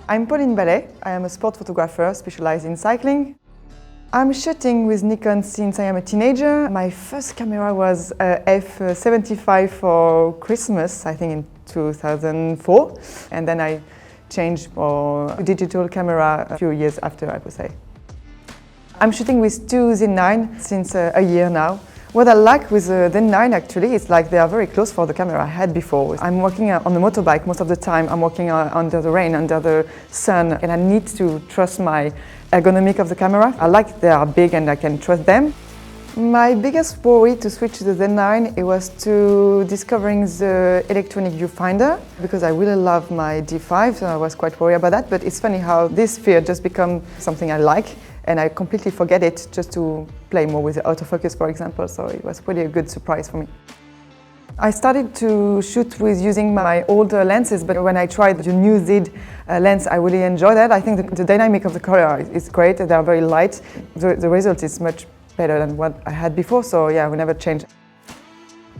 I'm Pauline Ballet. I am a sport photographer specialized in cycling. I'm shooting with Nikon since I am a teenager. My first camera was a F75 for Christmas, I think in 2004. And then I changed for a digital camera a few years after, I would say. I'm shooting with two Z9 since a year now. What I like with the Z9 actually is like they are very close for the camera I had before. I'm working on the motorbike most of the time. I'm working under the rain, under the sun, and I need to trust my ergonomic of the camera. I like they are big and I can trust them. My biggest worry to switch to the Z9 it was to discovering the electronic viewfinder because I really love my D5, so I was quite worried about that. But it's funny how this fear just become something I like. And I completely forget it just to play more with the autofocus, for example, so it was really a good surprise for me. I started to shoot with using my older lenses, but when I tried the new Z lens, I really enjoyed that. I think the dynamic of the color is great, they are very light. The result is much better than what I had before, so yeah, we never changed.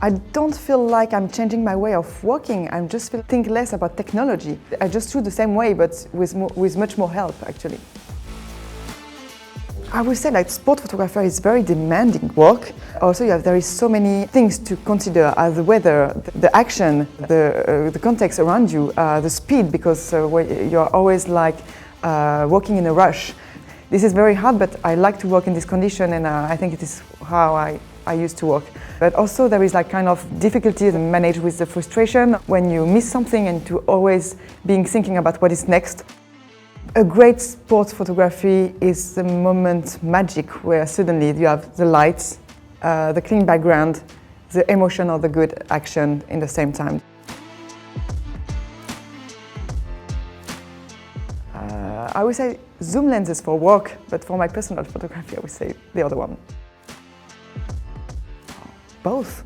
I don't feel like I'm changing my way of working, I just think less about technology. I just shoot the same way, but with much more help, actually. I would say like sport photography is very demanding work. Also, there is so many things to consider: the weather, the action, the context around you, the speed, because you're always like working in a rush. This is very hard, but I like to work in this condition, and I think it is how I used to work. But also there is like kind of difficulty to manage with the frustration when you miss something and to always being thinking about what is next. A great sports photography is the moment magic where suddenly you have the lights, the clean background, the emotion or the good action in the same time. I would say zoom lenses for work, but for my personal photography I would say the other one. Both.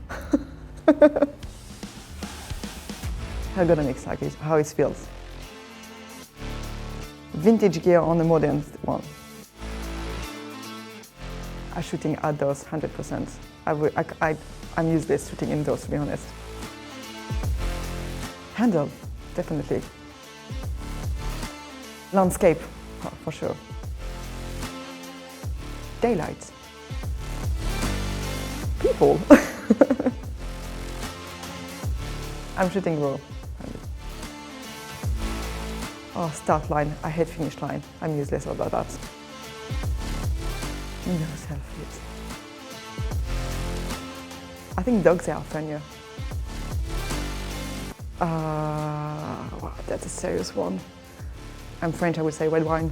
Ergonomics, like how it feels. Vintage gear on the modern one. I'm shooting outdoors 100%. I'm useless shooting indoors, to be honest. Handle, definitely. Landscape, for sure. Daylight. People. I'm shooting raw. Oh, start line. I hate finish line. I'm useless about that. No selfies. I think dogs are funnier. Wow, that's a serious one. I'm French, I would say red wine.